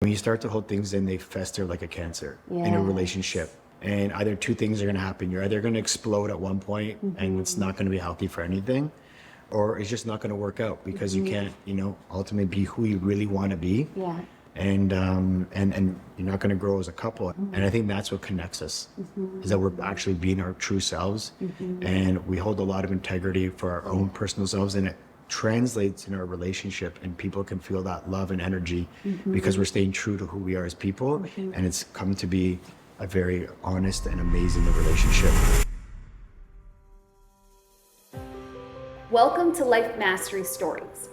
When you start to hold things in, they fester like a cancer in a relationship. And either two things are going to happen. You're either going to explode at one point and it's not going to be healthy for anything, or it's just not going to work out because you can't, ultimately be who you really want to be. Yeah. And you're not going to grow as a couple. And I think that's what connects us, is that we're actually being our true selves. And we hold a lot of integrity for our own personal selves, and it translates in our relationship, and people can feel that love and energy because we're staying true to who we are as people. And it's come to be a very honest and amazing relationship. Welcome to Life Mastery Stories.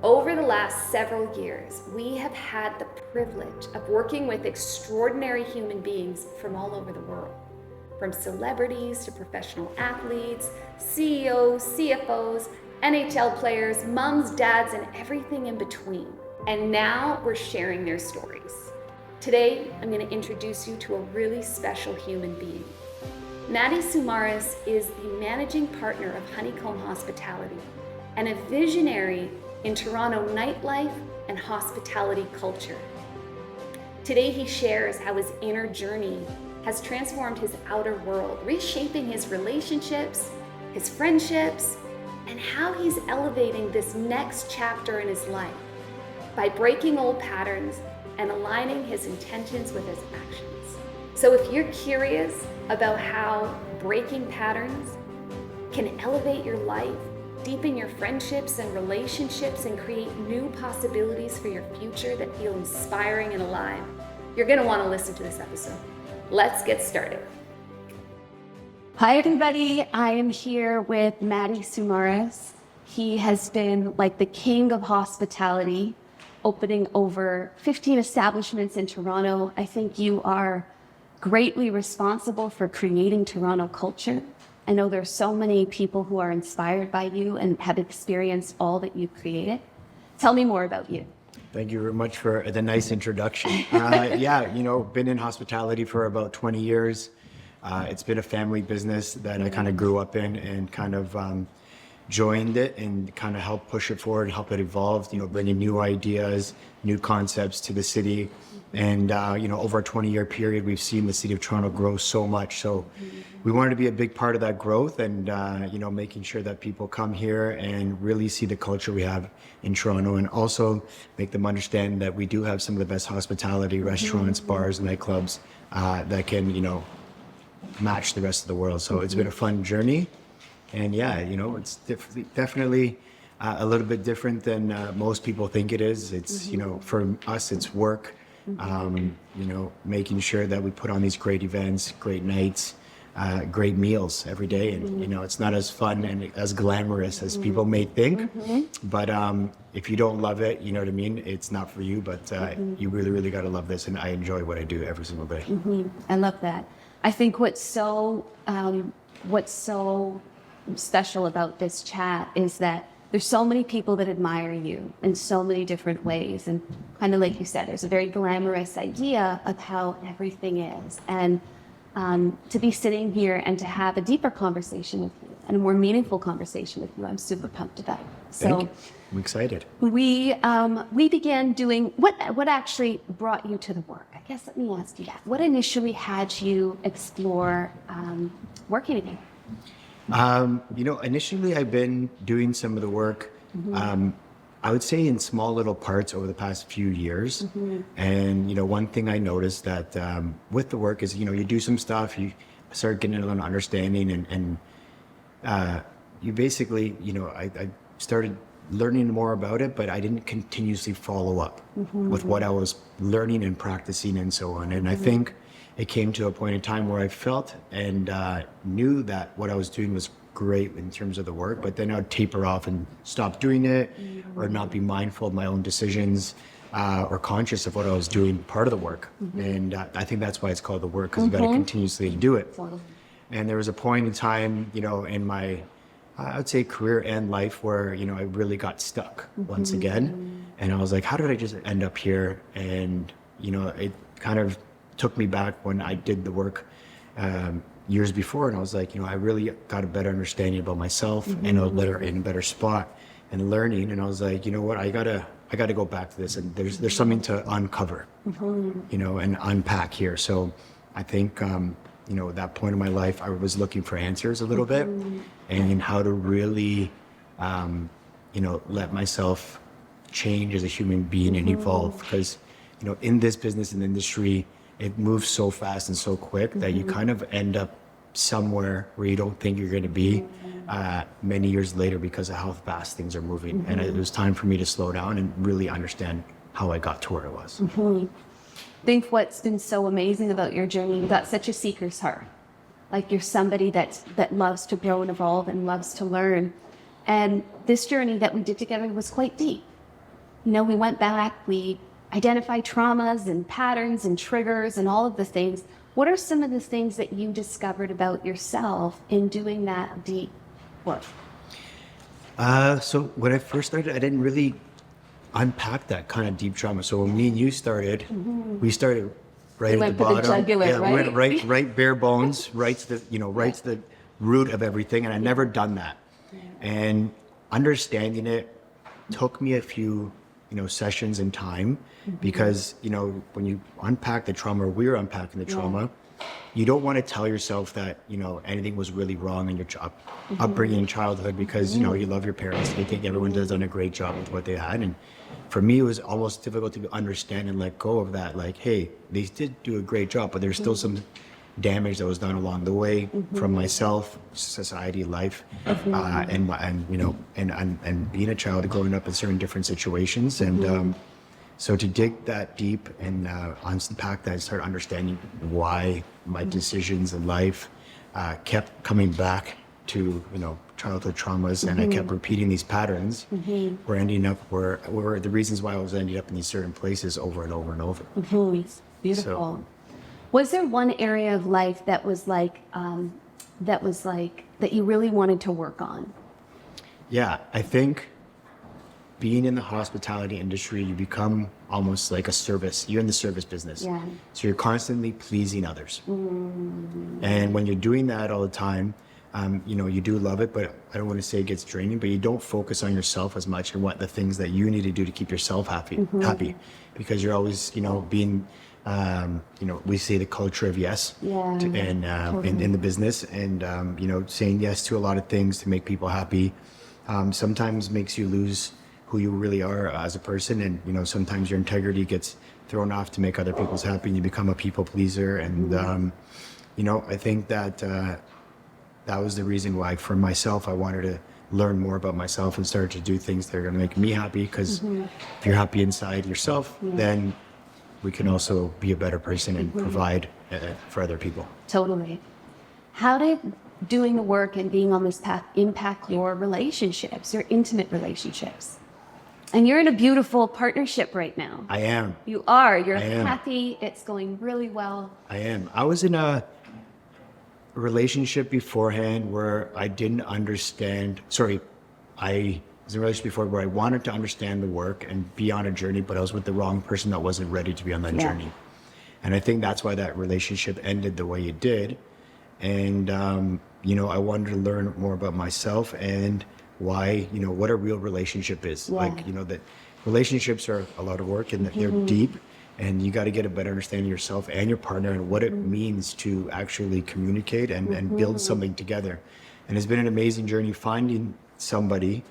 Over the last several years, we have had the privilege of working with extraordinary human beings from all over the world. From celebrities to professional athletes, CEOs, CFOs, NHL players, moms, dads, and everything in between. And now we're sharing their stories. Today, I'm going to introduce you to a really special human being. Matty Tsoumaris is the managing partner of Honeycomb Hospitality and a visionary in Toronto nightlife and hospitality culture. Today, he shares how his inner journey has transformed his outer world, reshaping his relationships, his friendships, and how he's elevating this next chapter in his life by breaking old patterns and aligning his intentions with his actions. So if you're curious about how breaking patterns can elevate your life, deepen your friendships and relationships, and create new possibilities for your future that feel inspiring and alive, you're gonna wanna listen to this episode. Let's get started. Hi, everybody. I am here with Matty Tsoumaris. He has been like the king of hospitality, opening over 15 establishments in Toronto. I think you are greatly responsible for creating Toronto culture. I know there's so many people who are inspired by you and have experienced all that you've created. Tell me more about you. Thank you very much for the nice introduction. Been in hospitality for about 20 years. It's been a family business that I kind of grew up in and kind of joined it and kind of helped push it forward, help it evolve, bringing new ideas, new concepts to the city. And, over a 20-year period, we've seen the city of Toronto grow so much. So we wanted to be a big part of that growth and, making sure that people come here and really see the culture we have in Toronto, and also make them understand that we do have some of the best hospitality, restaurants, bars, nightclubs that can, match the rest of the world. So it's been a fun journey. And it's definitely a little bit different than most people think it is. It's, for us, it's work, making sure that we put on these great events, great nights, great meals every day. And, it's not as fun and as glamorous as people may think. But if you don't love it, you know what I mean? It's not for you, but you really, really got to love this. And I enjoy what I do every single day. I love that. I think what's so special about this chat is that there's so many people that admire you in so many different ways. And kind of like you said, there's a very glamorous idea of how everything is. And to be sitting here and to have a deeper conversation with you and a more meaningful conversation with you, I'm super pumped about it. Thank you. I'm excited. We began doing, what actually brought you to the work? I guess let me ask you that. What initially had you explore working again? Initially I've been doing some of the work, I would say in small little parts over the past few years. And, one thing I noticed that with the work is, you do some stuff, you start getting a little understanding and you basically, I started learning more about it, but I didn't continuously follow up with what I was learning and practicing and so on. And I think it came to a point in time where I felt and knew that what I was doing was great in terms of the work, but then I'd taper off and stop doing it or not be mindful of my own decisions or conscious of what I was doing part of the work. And I think that's why it's called the work, because you got to continuously do it. And there was a point in time, in my I would say career and life where, I really got stuck once again. And I was like, how did I just end up here? And, it kind of took me back when I did the work years before. And I was like, I really got a better understanding about myself and a better spot and learning. And I was like, you know what, I gotta I got to go back to this, and there's something to uncover, you know, and unpack here. So I think, you know, at that point in my life, I was looking for answers a little bit, and how to really, you know, let myself change as a human being and evolve. Because, you know, in this business and industry, it moves so fast and so quick that you kind of end up somewhere where you don't think you're going to be many years later because of how fast things are moving. And it was time for me to slow down and really understand how I got to where I was. I think what's been so amazing about your journey, you got such a seeker's heart. Like you're somebody that loves to grow and evolve and loves to learn. And this journey that we did together was quite deep. You know, we went back, we identified traumas and patterns and triggers and all of the things. What are some of the things that you discovered about yourself in doing that deep work? So when I first started, I didn't really unpack that kind of deep trauma. So when me and you started, we started right at the went for the bottom. jugular, We went right? right bare bones, right to the, you know, right to the root of everything. And I never done that. And understanding it took me a few, you know, sessions and time, because, you know, when you unpack the trauma, or we're unpacking the trauma, you don't want to tell yourself that, you know, anything was really wrong in your upbringing in childhood, because, you know, you love your parents and you think everyone has done a great job with what they had. And for me, it was almost difficult to understand and let go of that. Like, hey, they did do a great job, but there's still some damage that was done along the way from myself, society, life, and you know, and being a child, growing up in certain different situations. And so to dig that deep and unpack that and start understanding why my decisions in life kept coming back to, you know, childhood traumas, and I kept repeating these patterns, were ending up where the reasons why I was ending up in these certain places over and over and over. Beautiful. So, was there one area of life that was like that you really wanted to work on? yeah, I think being in the hospitality industry, you become almost like a service. You're in the service business. Yeah. So you're constantly pleasing others. And when you're doing that all the time, you know, you do love it, but I don't want to say it gets draining, but you don't focus on yourself as much and what the things that you need to do to keep yourself happy, because you're always, you know, being, you know, we say the culture of yes, and in the business, and, you know, saying yes to a lot of things to make people happy, sometimes makes you lose who you really are as a person. And, you know, sometimes your integrity gets thrown off to make other people's happy, and you become a people pleaser. And, you know, I think that, that was the reason why, for myself, I wanted to learn more about myself and start to do things that are going to make me happy. Because if you're happy inside yourself, then we can also be a better person and provide for other people. Totally. How did doing the work and being on this path impact your relationships, your intimate relationships? And you're in a beautiful partnership right now. I am. You are. You're I am. happy. It's going really well. I am. I was in a relationship beforehand where I didn't understand. I was in a relationship before where I wanted to understand the work and be on a journey, but I was with the wrong person that wasn't ready to be on that journey. And I think that's why that relationship ended the way it did. And, you know, I wanted to learn more about myself and why, you know, what a real relationship is. Like, you know, that relationships are a lot of work, and they're deep, and you got to get a better understanding of yourself and your partner and what it means to actually communicate and build something together. And it's been an amazing journey finding somebody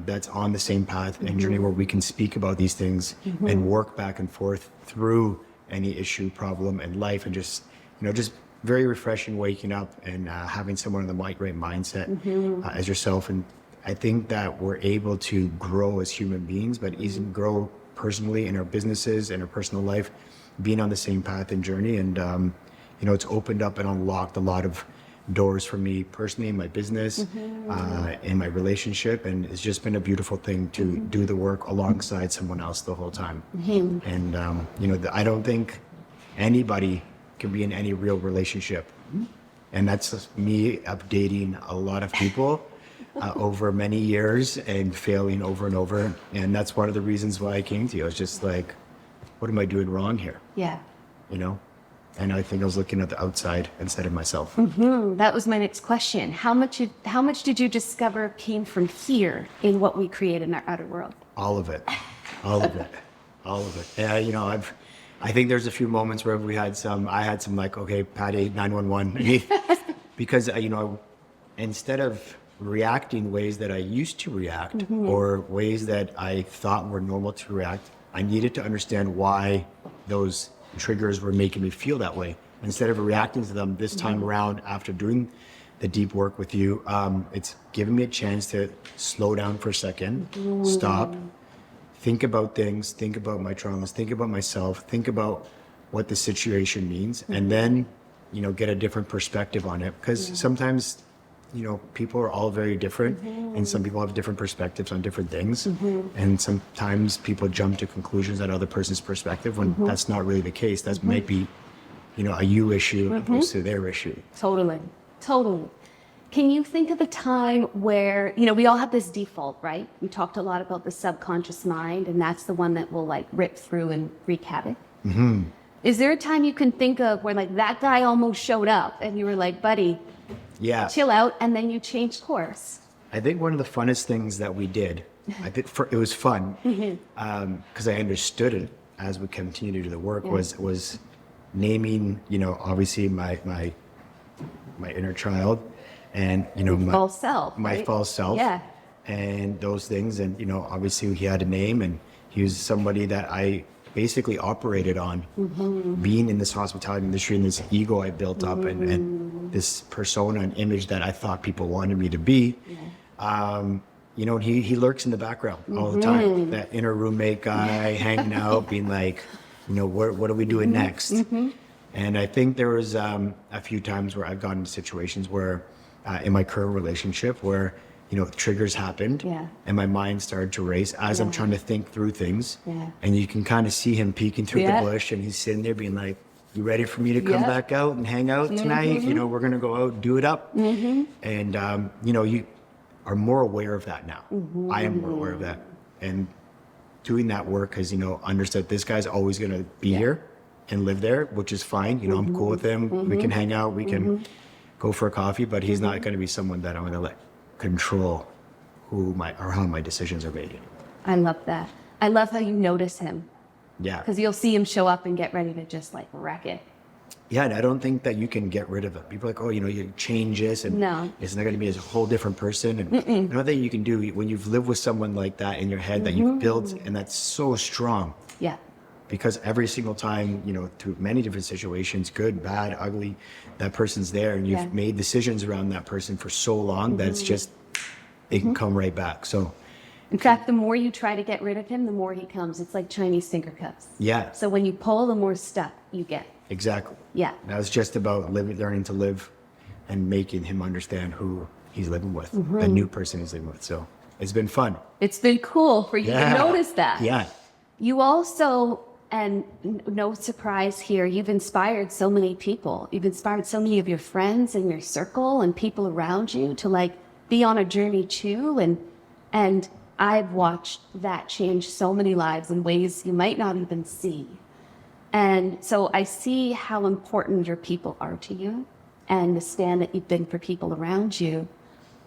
that's on the same path and journey where we can speak about these things and work back and forth through any issue, problem, and life, and just, you know, just very refreshing waking up and having someone in the right mindset as yourself. And I think that we're able to grow as human beings, but even grow personally in our businesses and our personal life, being on the same path and journey. And, you know, it's opened up and unlocked a lot of doors for me personally in my business, in my relationship. And it's just been a beautiful thing to do the work alongside someone else the whole time. And, you know, I don't think anybody can be in any real relationship. And that's just me updating a lot of people over many years and failing over and over. And that's one of the reasons why I came to you. I was just like, what am I doing wrong here? Yeah. You know? And I think I was looking at the outside instead of myself. That was my next question. How much did you discover came from here in what we create in our outer world? All of it. All of it, all of it. Yeah, you know, I think there's a few moments where I had some like, okay, Patty, 911, because you know, instead of reacting ways that I used to react or ways that I thought were normal to react, I needed to understand why those triggers were making me feel that way. Instead of reacting to them this time around after doing the deep work with you, it's giving me a chance to slow down for a second, stop, think about things, think about my traumas, think about myself, think about what the situation means, and then, you know, get a different perspective on it. Because sometimes, you know, people are all very different, and some people have different perspectives on different things. And sometimes people jump to conclusions on other person's perspective when that's not really the case. That might be, you know, a you issue opposed to their issue. Totally. Can you think of a time where, you know, we all have this default, right? We talked a lot about the subconscious mind, and that's the one that will like rip through and wreak havoc. Is there a time you can think of where like that guy almost showed up and you were like, buddy, Yeah. chill out, and then you changed course? I think one of the funnest things that we did, it was fun, because I understood it as we continued to do the work, was naming, you know, obviously my inner child, and, you know, my False self. my right? false self, Yeah. and those things. And, you know, obviously he had a name, and he was somebody that I basically operated on, being in this hospitality industry, and this ego I built up, and this persona and image that I thought people wanted me to be. You know, he lurks in the background all the time. That inner roommate guy hanging out, being like, you know, what are we doing next? And I think there was a few times where I've gotten into situations where, in my current relationship, where, you know, triggers happened, and my mind started to race as I'm trying to think through things. And you can kind of see him peeking through the bush, and he's sitting there being like, you ready for me to come back out and hang out tonight? You know, we're going to go out and do it up. And, you know, you are more aware of that now. I am more aware of that. And doing that work has, you know, understood this guy's always going to be here and live there, which is fine. You know, I'm cool with him. We can hang out. We can go for a coffee, but he's not going to be someone that I'm going to let control how my decisions are made. I love that. I love how you notice him, Yeah. because you'll see him show up and get ready to just like wreck it. Yeah, and I don't think that you can get rid of it. People are like, oh, you know, you change this, and it's not going to be a whole different person. And nothing you can do when you've lived with someone like that in your head that you've built, and that's so strong. Yeah. Because every single time, you know, through many different situations, good, bad, ugly, that person's there, and you've made decisions around that person for so long that it's just, it can come right back. So, In fact, the more you try to get rid of him, the more he comes. It's like Chinese finger cuffs. yeah, So when you pull, the more stuck you get. exactly. Yeah. That was just about learning to live and making him understand who he's living with, the new person he's living with. So it's been fun. It's been cool for you to notice that. Yeah. You also, and no surprise here, you've inspired so many people. You've inspired so many of your friends in your circle and people around you to like be on a journey too. And I've watched that change so many lives in ways you might not even see. And so I see how important your people are to you and the stand that you've been for people around you.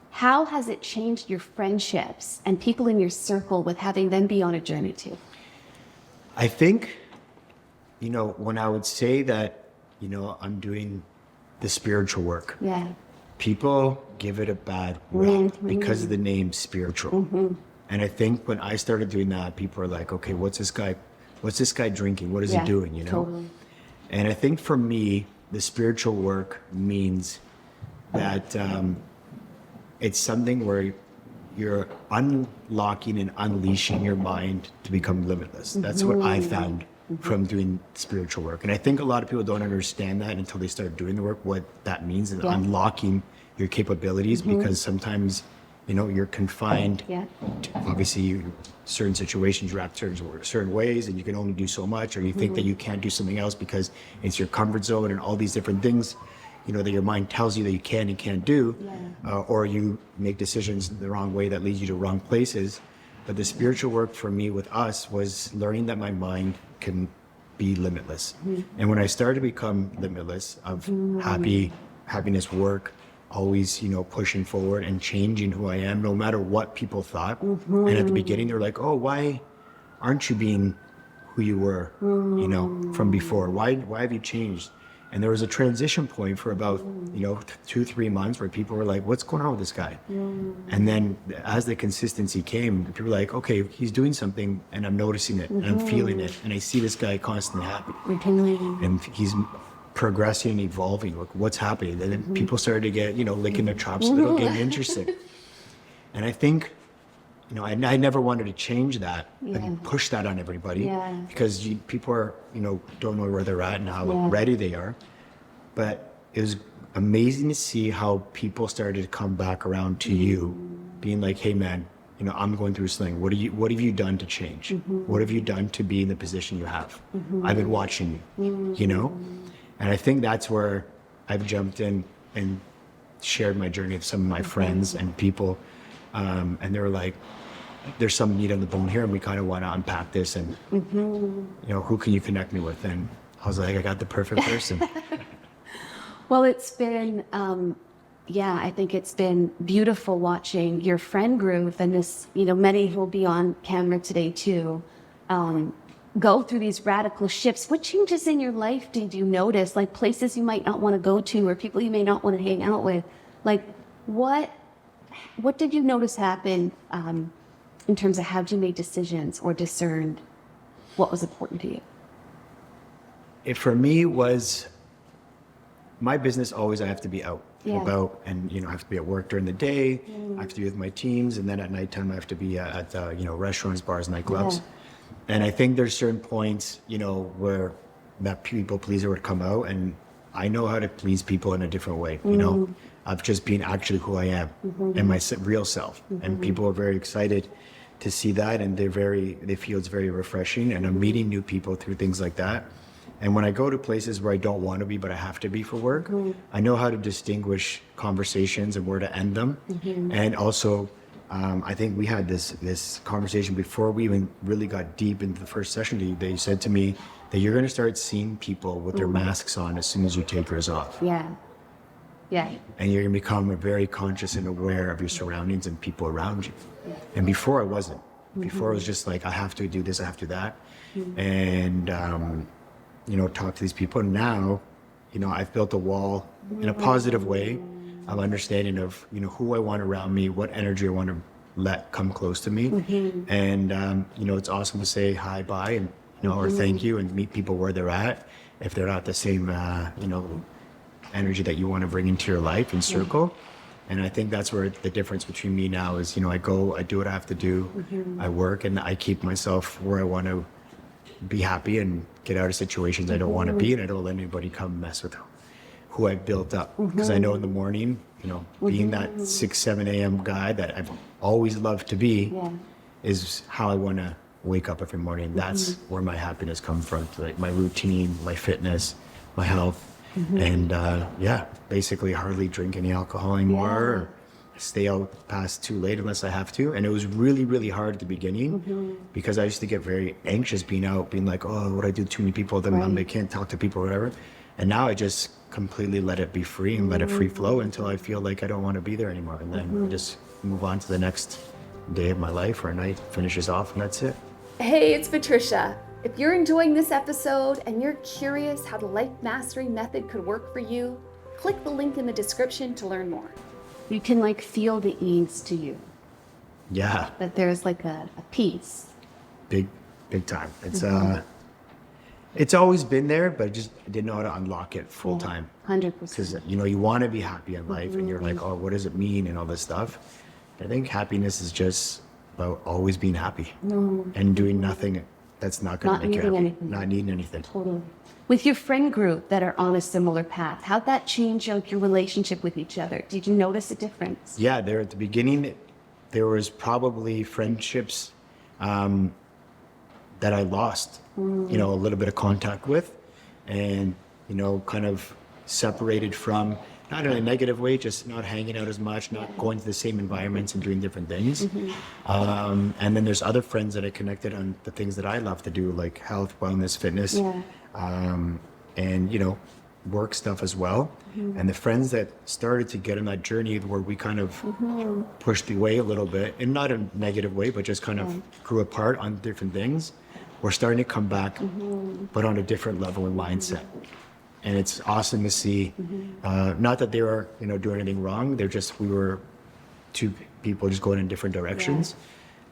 How has it changed your friendships and people in your circle with having them be on a journey too? I think, you know, when I would say that, you know, I'm doing the spiritual work, people give it a bad rap because of the name spiritual. And I think when I started doing that, people are like, okay, what's this guy drinking? What is he doing, you know? Totally. And I think for me, the spiritual work means that it's something where you're unlocking and unleashing your mind to become limitless. That's what I found from doing spiritual work. And I think a lot of people don't understand that until they start doing the work, what that means, is unlocking your capabilities, because sometimes, you know, you're confined to, obviously, certain situations you react certain ways, and you can only do so much, or you think that you can't do something else because it's your comfort zone and all these different things, you know, that your mind tells you that you can and can't do, or you make decisions the wrong way that leads you to wrong places. But the spiritual work for me with us was learning that my mind can be limitless. And when I started to become limitless of happiness, work, always, you know, pushing forward and changing who I am, no matter what people thought. And at the beginning, they're like, oh, why aren't you being who you were, you know, from before? Why have you changed? And there was a transition point for about, you know, 2-3 months where people were like, what's going on with this guy? And then as the consistency came, people were like, okay, he's doing something and I'm noticing it and I'm feeling it. And I see this guy constantly happy. And he's progressing and evolving. Like, what's happening? And then people started to get, you know, licking their chops a little, getting interested. And I think, you know, I never wanted to change that and push that on everybody because people are, you know, don't know where they're at and how ready they are. But it was amazing to see how people started to come back around to you, being like, hey man, you know, I'm going through something. What have you done to change? What have you done to be in the position you have? I've been watching you, you know? And I think that's where I've jumped in and shared my journey with some of my friends and people. And they were like, there's some meat on the bone here and we kind of want to unpack this and, you know, who can you connect me with? And I was like, I got the perfect person. Well, it's been, I think it's been beautiful watching your friend group and this, you know, many who will be on camera today too, go through these radical shifts. What changes in your life did you notice? Like places you might not want to go to or people you may not want to hang out with? Like what did you notice happen in terms of how you made decisions or discerned what was important to you? It for me was my business always I have to be out and about and, you know, I have to be at work during the day. I have to be with my teams. And then at nighttime, I have to be at you know, restaurants, bars, nightclubs. And I think there's certain points, you know, where that people pleaser would come out and I know how to please people in a different way, you know, of just being actually who I am and my real self. And people are very excited to see that and they feel it's very refreshing and I'm meeting new people through things like that. And when I go to places where I don't want to be, but I have to be for work, I know how to distinguish conversations and where to end them. And also, I think we had this conversation before we even really got deep into the first session. They said to me that you're going to start seeing people with their masks on as soon as you take yours off. Yeah. And you're going to become very conscious and aware of your surroundings and people around you. And before I wasn't. Before it was just like, I have to do this, I have to do that. And, you know, talk to these people. And now, you know, I've built a wall in a positive way of understanding of, you know, who I want around me, what energy I want to let come close to me. And, you know, it's awesome to say hi, bye, and, you know, or thank you and meet people where they're at. If they're not the same, you know, energy that you want to bring into your life and circle. And I think that's where the difference between me now is, you know, I do what I have to do. I work and I keep myself where I want to be happy and get out of situations I don't want to be, and I don't let anybody come mess with who I built up. Because I know in the morning, you know, being that 6-7 a.m. guy that I've always loved to be is how I want to wake up every morning. That's where my happiness comes from, like my routine, my fitness, my health. And basically hardly drink any alcohol anymore, or stay out past too late unless I have to. And it was really, really hard at the beginning because I used to get very anxious being out, being like, oh, what I do too many people, then I can't talk to people or whatever. And now I just completely let it be free and let it free flow until I feel like I don't want to be there anymore. And then I just move on to the next day of my life or night, finishes off, and that's it. Hey, it's Patricia. If you're enjoying this episode and you're curious how the life mastery method could work for you, click the link in the description to learn more. You can like feel the ease to you. Yeah. That there's like a peace. Big time. It's always been there, but I didn't know how to unlock it full time. 100%. Because, you know, you want to be happy in life and you're like, oh, what does it mean and all this stuff. I think happiness is just about always being happy and doing nothing that's not going to make you happy. Anything. Not needing anything. Totally. With your friend group that are on a similar path, how'd that change your relationship with each other? Did you notice a difference? Yeah, there at the beginning, there was probably friendships that I lost, you know, a little bit of contact with, and, you know, kind of separated from, not in a negative way, just not hanging out as much, not going to the same environments and doing different things. And then there's other friends that I connected on the things that I love to do, like health, wellness, fitness. And, you know, work stuff as well. And the friends that started to get on that journey where we kind of pushed away a little bit, and not in a negative way, but just kind of grew apart on different things, we're starting to come back, but on a different level and mindset. And it's awesome to see, not that they were, doing anything wrong. We were two people just going in different directions.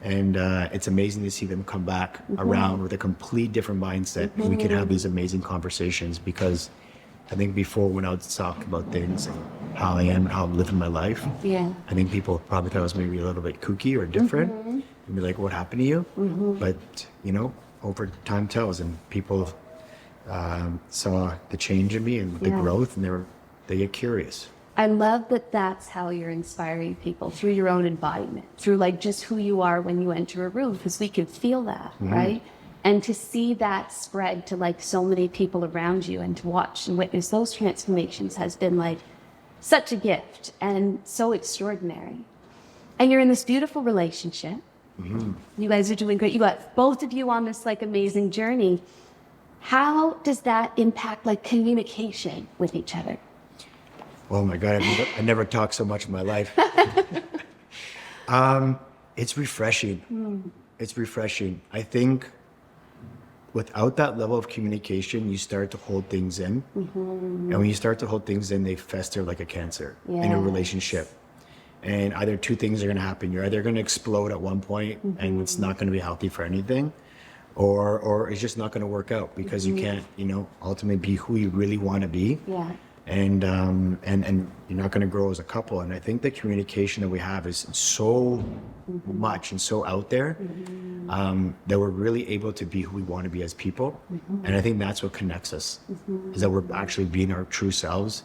And it's amazing to see them come back around with a complete different mindset. And we can have these amazing conversations, because I think before, when I would talk about things and how I am, how I'm living my life, I think people probably thought I was maybe a little bit kooky or different, and be like, what happened to you? But, over time tells, and people saw the change in me and the growth, and they get curious. I love that that's how you're inspiring people, through your own embodiment, through like just who you are when you enter a room, because we can feel that, right? And to see that spread to like so many people around you, and to watch and witness those transformations has been like such a gift and so extraordinary. And you're in this beautiful relationship. You guys are doing great. You got both of you on this like amazing journey. How does that impact like communication with each other? Oh my God, I never talked so much in my life. It's refreshing. It's refreshing. I think without that level of communication, you start to hold things in. And when you start to hold things in, they fester like a cancer in a relationship. And either two things are going to happen. You're either going to explode at one point, and it's not going to be healthy for anything, or it's just not going to work out, because you can't, ultimately be who you really want to be. And you're not going to grow as a couple. And I think the communication that we have is so much and so out there, that we're really able to be who we want to be as people. And I think that's what connects us, is that we're actually being our true selves,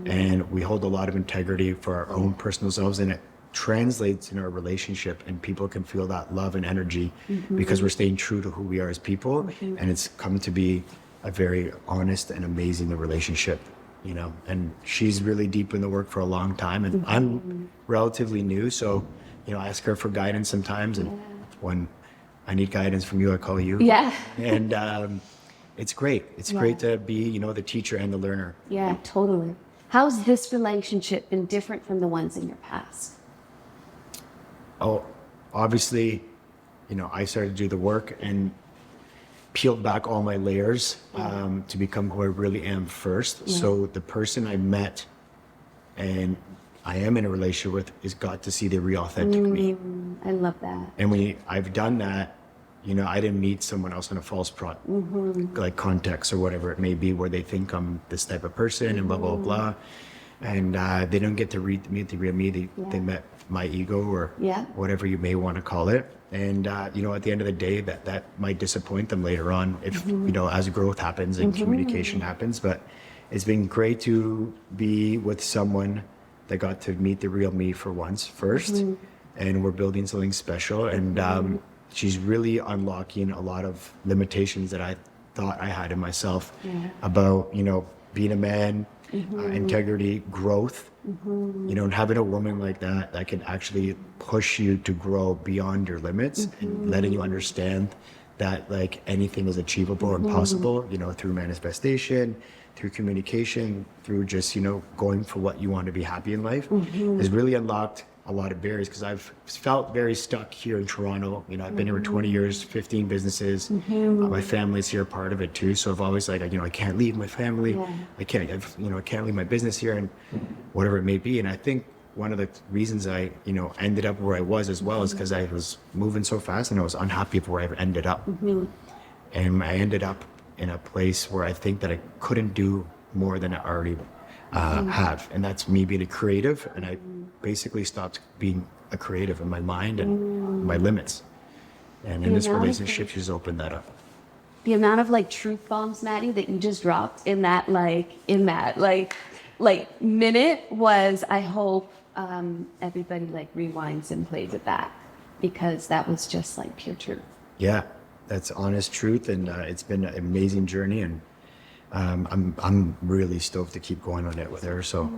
and we hold a lot of integrity for our own personal selves, and it translates in our relationship, and people can feel that love and energy because we're staying true to who we are as people. And it's come to be a very honest and amazing relationship. And she's really deep in the work for a long time, and I'm relatively new, so I ask her for guidance sometimes, and when I need guidance from you, I call you. And it's great. It's great to be the teacher and the learner. Totally. How's this relationship been different from the ones in your past? Oh, obviously, I started to do the work and peeled back all my layers to become who I really am first. So the person I met and I am in a relationship with is got to see the real authentic me. I love that. And when I've done that, I didn't meet someone else in a false like context or whatever it may be, where they think I'm this type of person and blah, blah, blah. And they don't get to meet the real me. They met my ego, or whatever you may want to call it. And, at the end of the day, that might disappoint them later on if, as growth happens and communication happens. But it's been great to be with someone that got to meet the real me for once first. And we're building something special. And she's really unlocking a lot of limitations that I thought I had in myself about, being a man, integrity, growth. And having a woman like that can actually push you to grow beyond your limits, and letting you understand that like anything is achievable and possible, through manifestation, through communication, through just, going for what you want to be happy in life, has really unlocked a lot of barriers, because I've felt very stuck here in Toronto. I've been here for 20 years, 15 businesses. My family's here, part of it too. So I've always like, I can't leave my family. I can't leave my business here, and whatever it may be. And I think one of the reasons I, ended up where I was as well is because I was moving so fast, and I was unhappy with where I ended up. And I ended up in a place where I think that I couldn't do more than I already have. And that's me being a creative. And I basically stopped being a creative in my mind and my limits. And in this relationship, she's opened that up. The amount of like truth bombs, Matty, that you just dropped in that minute was, I hope everybody like rewinds and plays it back, because that was just like pure truth. Yeah, that's honest truth. And it's been an amazing journey. And I'm really stoked to keep going on it with her. So,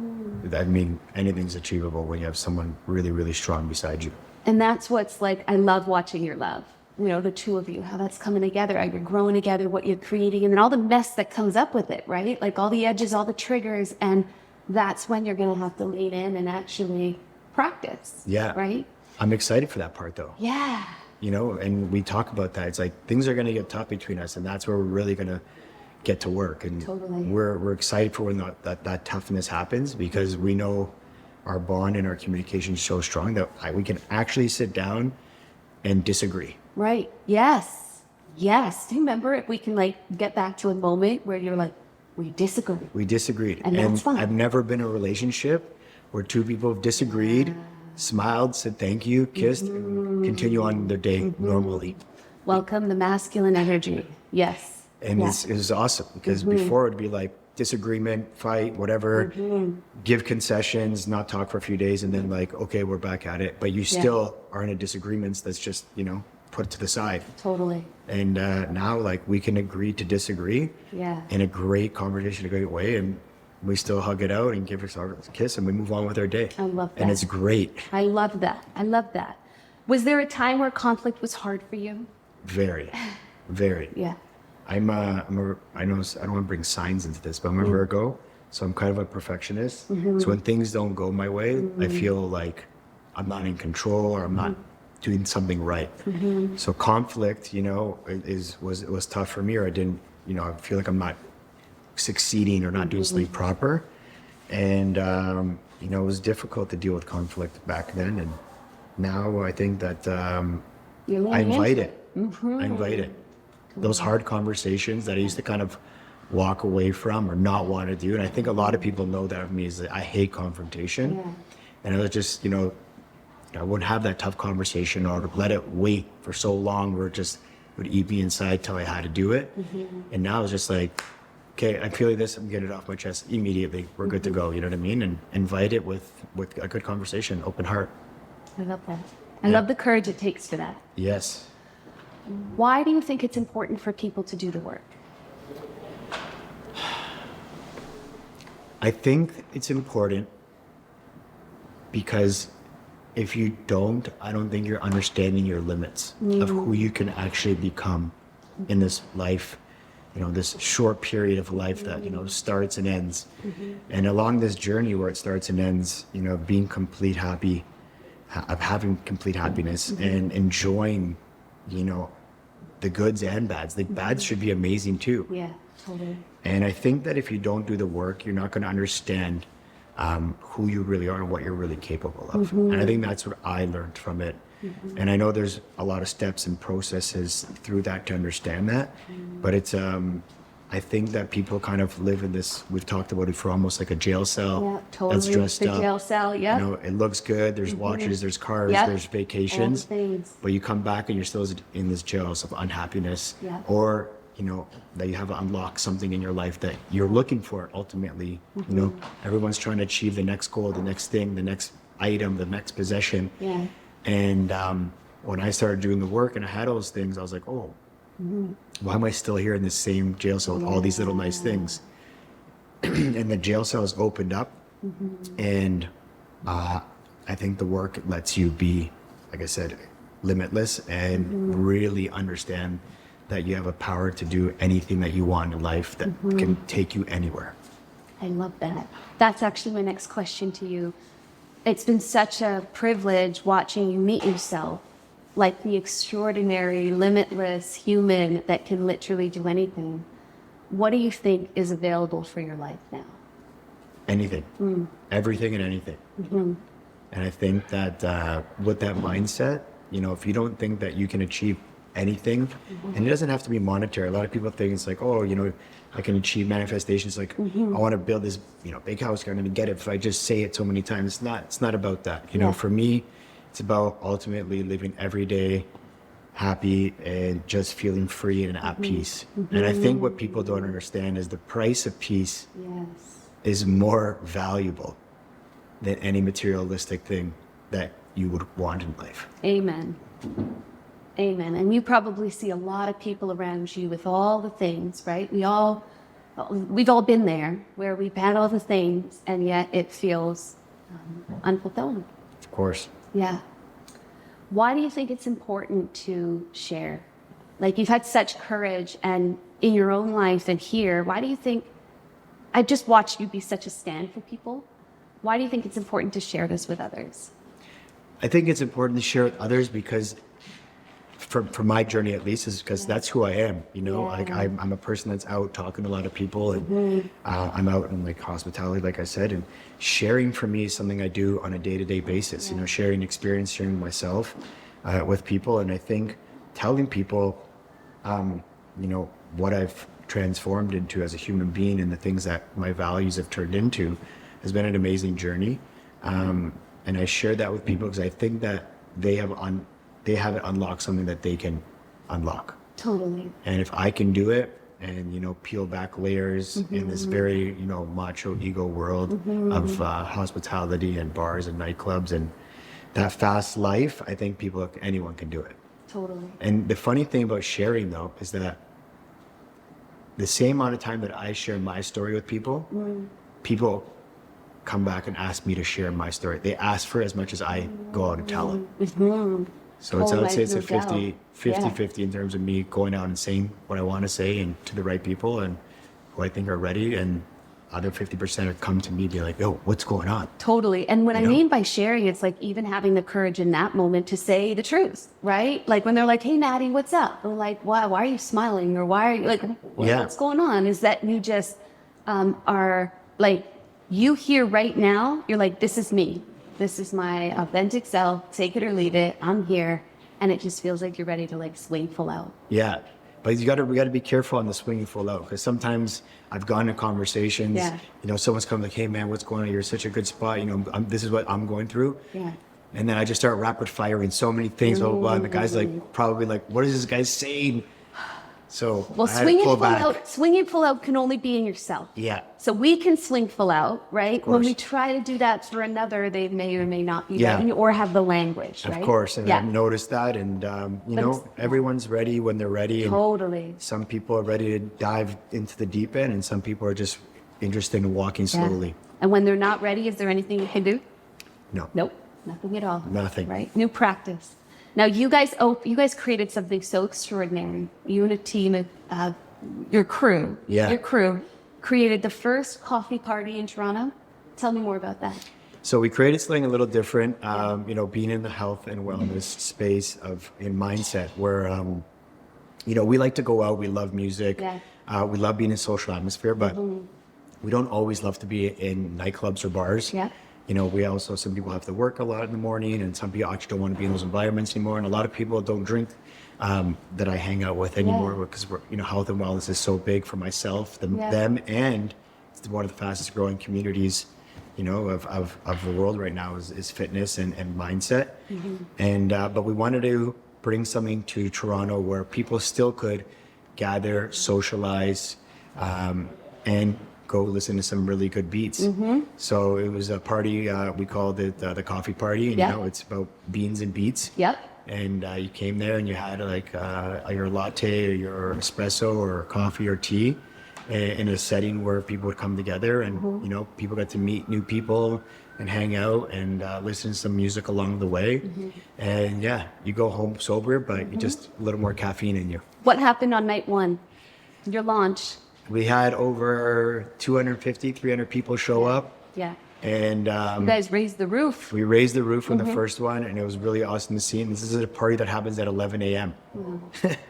anything's achievable when you have someone really, really strong beside you. And that's what's like, I love watching your love. the two of you, how that's coming together, how you're growing together, what you're creating, and then all the mess that comes up with it, right? Like all the edges, all the triggers, and that's when you're going to have to lean in and actually practice. Yeah. Right? I'm excited for that part though. Yeah. And we talk about that. It's like things are going to get tough between us, and that's where we're really going to get to work. And Totally. we're excited for when that toughness happens, because we know our bond and our communication is so strong that we can actually sit down and disagree. Right. Yes. Yes. Do you remember if we can like get back to a moment where you're like, we disagree? We disagreed. And that's fine. I've never been in a relationship where two people have disagreed, smiled, said thank you, kissed, and continue on their day normally. Welcome the masculine energy. Yes. And it was awesome, because before it'd be like disagreement, fight, whatever, give concessions, not talk for a few days, and then like, okay, we're back at it. But you still are in a disagreements that's just, put to the side. Totally. And now like we can agree to disagree in a great conversation, a great way. And we still hug it out and give ourselves a kiss, and we move on with our day. I love that. And it's great. I love that. I love that. Was there a time where conflict was hard for you? Very, very. Yeah. I know I don't want to bring signs into this, but I'm a Virgo, so I'm kind of a perfectionist. So when things don't go my way, I feel like I'm not in control, or I'm not doing something right. So conflict, was tough for me, or I didn't, I feel like I'm not succeeding or not doing something proper. And, it was difficult to deal with conflict back then. And now I think that I invite it. I invite it. Those hard conversations that I used to kind of walk away from or not want to do. And I think a lot of people know that of me, is that I hate confrontation. Yeah. And I was just, I wouldn't have that tough conversation, or let it wait for so long where it would eat me inside till I had to do it. And now it's just like, okay, I'm feeling this, I'm getting it off my chest immediately. We're good to go, you know what I mean? And invite it with a good conversation, open heart. I love that. I love the courage it takes for that. Yes. Why do you think it's important for people to do the work? I think it's important because if you don't, I don't think you're understanding your limits of who you can actually become in this life, this short period of life that, starts and ends. And along this journey where it starts and ends, being complete happy, having complete happiness and enjoying, the goods and bads. The bads should be amazing too. Yeah, totally. And I think that if you don't do the work, you're not going to understand who you really are and what you're really capable of. And I think that's what I learned from it. And I know there's a lot of steps and processes through that to understand that. But it's, I think that people kind of live in this, we've talked about it, for almost like a jail cell. Yeah, totally. That's dressed the up. jail cell, yeah. It looks good. There's watches, there's cars, Yep. there's vacations. All the things. But you come back and you're still in this jail of unhappiness. Yeah. Or, that you have unlocked something in your life that you're looking for ultimately. Everyone's trying to achieve the next goal, the next thing, the next item, the next possession. Yeah. And when I started doing the work and I had all those things, I was like, oh, why am I still here in the same jail cell with all these little nice things? And the jail cells opened up. And I think the work lets you be, like I said, limitless and really understand that you have a power to do anything that you want in life that can take you anywhere. I love that. That's actually my next question to you. It's been such a privilege watching you meet yourself, like the extraordinary, limitless human that can literally do anything. What do you think is available for your life now? Anything, everything and anything. And I think that with that mindset, if you don't think that you can achieve anything, and it doesn't have to be monetary. A lot of people think it's like, oh, I can achieve manifestations. Like, I want to build this, big house. I'm going to get it if I just say it so many times. It's not about that. For me, it's about ultimately living every day happy and just feeling free and at peace. And I think what people don't understand is the price of peace is more valuable than any materialistic thing that you would want in life. Amen. Amen. And you probably see a lot of people around you with all the things, right? We've all been there where we've had all the things and yet it feels unfulfilling. Of course. Yeah. Why do you think it's important to share? Like, you've had such courage and in your own life and here, why do you think, I just watched you be such a stand for people. Why do you think it's important to share this with others? I think it's important to share with others because for my journey at least is because that's who I am, you know. Like I'm a person that's out talking to a lot of people, and I'm out in like hospitality, like I said, and sharing for me is something I do on a day-to-day basis. You know, sharing experience, sharing myself with people, and I think telling people, you know, what I've transformed into as a human being and the things that my values have turned into has been an amazing journey. And I share that with people because I think that they haven't unlocked something that they can unlock. Totally. And if I can do it and, you know, peel back layers in this very, you know, macho ego world of hospitality and bars and nightclubs and that fast life, I think anyone can do it. Totally. And the funny thing about sharing though, is that the same amount of time that I share my story with people, people come back and ask me to share my story. They ask for as much as I go out and tell them. So I would say it's a 50-50 in terms of me going out and saying what I want to say and to the right people and who I think are ready, and other 50% would come to me be like, yo, what's going on? Totally. And what I mean by sharing, it's like even having the courage in that moment to say the truth, right? Like when they're like, hey, Matty, what's up? I'm like, why are you smiling? Or why are you like, what's going on? Is that you just are like, you here right now, you're like, this is me. This is my authentic self. Take it or leave it. I'm here. And it just feels like you're ready to like swing full out. Yeah. But we got to be careful on the swinging full out, because sometimes I've gone to conversations, you know, someone's come like, hey man, what's going on? You're such a good spot. You know, this is what I'm going through. Yeah. And then I just start rapid firing so many things. Blah, blah, blah. And the guy's like, probably like, what is this guy saying? So well, swinging full out can only be in yourself. Yeah. So we can swing full out, right? When we try to do that for another, they may or may not be ready or have the language, right? Of course. And I've noticed that. And, you know, everyone's ready when they're ready. And totally. some people are ready to dive into the deep end, and some people are just interested in walking slowly. And when they're not ready, is there anything you can do? No. Nope. Nothing at all. Nothing. Right? New practice. Now, you guys created something so extraordinary. You and a team of your crew. Yeah. Your crew created the first coffee party in Toronto. Tell me more about that. So we created something a little different, you know, being in the health and wellness space in mindset where, you know, we like to go out, we love music, we love being in a social atmosphere, but we don't always love to be in nightclubs or bars. Yeah. You know, some people have to work a lot in the morning, and some people actually don't want to be in those environments anymore. And a lot of people don't drink that I hang out with anymore because you know, health and wellness is so big for myself, them, and it's one of the fastest growing communities, you know, of the world right now is fitness and mindset. And but we wanted to bring something to Toronto where people still could gather, socialize, and go listen to some really good beats. So it was a party, we called it the coffee party, and you know, it's about beans and beats. And you came there and you had like your latte or your espresso or coffee or tea in a setting where people would come together, and you know, people got to meet new people and hang out and listen to some music along the way. And yeah, you go home sober, but you just a little more caffeine in you. What happened on night one, your launch? We had over 250, 300 people show up. Yeah. And you guys raised the roof. We raised the roof on the first one, and it was really awesome to see. And this is a party that happens at 11 a.m.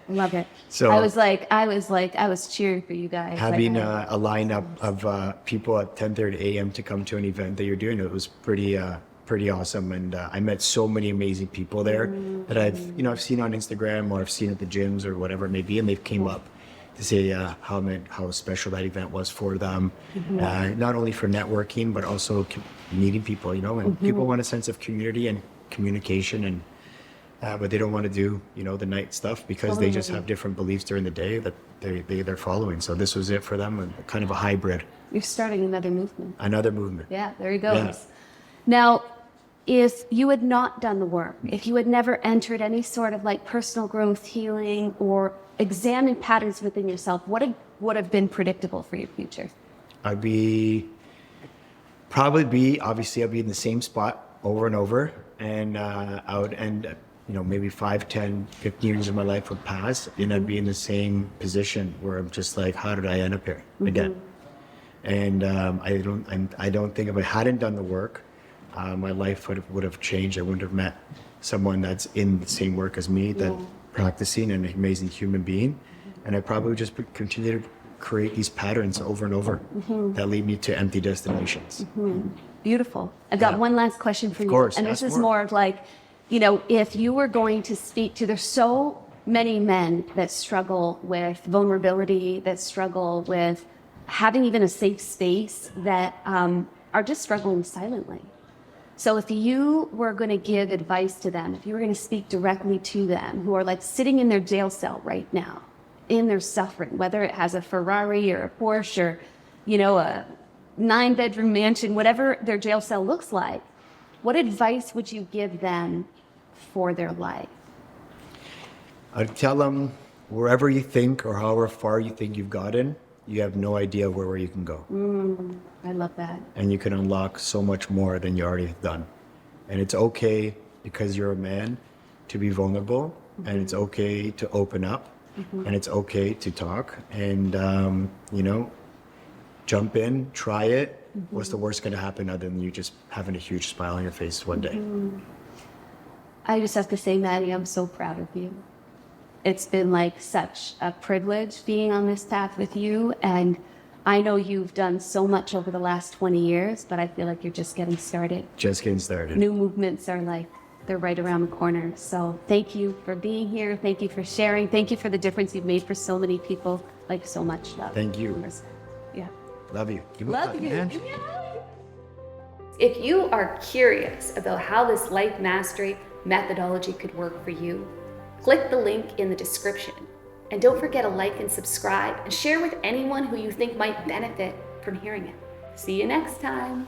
Love it. So I was cheering for you guys. Having a lineup of people at 10:30 a.m. to come to an event that you're doing, it was pretty awesome. And I met so many amazing people there that I've seen on Instagram or I've seen at the gyms or whatever it may be, and they've came up to say how special that event was for them, not only for networking but also meeting people, you know. And people want a sense of community and communication, and but they don't want to do, you know, the night stuff because they just have different beliefs during the day that they're following. So this was it for them, and kind of a hybrid. You're starting another movement. Another movement. Yeah, there he goes. Yeah. Now, if you had not done the work, if you had never entered any sort of like personal growth, healing, or examined patterns within yourself, what would have been predictable for your future? I'd be in the same spot over and over, and I would end maybe 5, 10, 15 years of my life would pass and I'd be in the same position where I'm just like, how did I end up here again? And I don't think if I hadn't done the work, my life would have changed. I wouldn't have met someone that's in the same work as me, that practicing, an amazing human being. And I probably would just continue to create these patterns over and over that lead me to empty destinations. Beautiful. I've got one last question for you. course, And this ask is more. more of like, if you were going to speak to, there's so many men that struggle with vulnerability, that struggle with having even a safe space, that are just struggling silently. So if you were going to give advice to them, if you were going to speak directly to them who are like sitting in their jail cell right now, in their suffering, whether it has a Ferrari or a Porsche or, a 9-bedroom mansion, whatever their jail cell looks like, what advice would you give them for their life? I'd tell them, wherever you think or however far you think you've gotten, you have no idea where you can go. I love that. And you can unlock so much more than you already have done. And it's okay, because you're a man, to be vulnerable, and it's okay to open up, and it's okay to talk, and jump in, try it. What's the worst going to happen other than you just having a huge smile on your face one day? I just have to say, Matty, I'm so proud of you. It's been like such a privilege being on this path with you. And I know you've done so much over the last 20 years, but I feel like you're just getting started. Just getting started. New movements are like, they're right around the corner. So thank you for being here. Thank you for sharing. Thank you for the difference you've made for so many people. Like, so much love. Thank you. Yeah. Love you. Give me a Love hug, you. man. If you are curious about how this life mastery methodology could work for you, click the link in the description. And don't forget to like and subscribe and share with anyone who you think might benefit from hearing it. See you next time.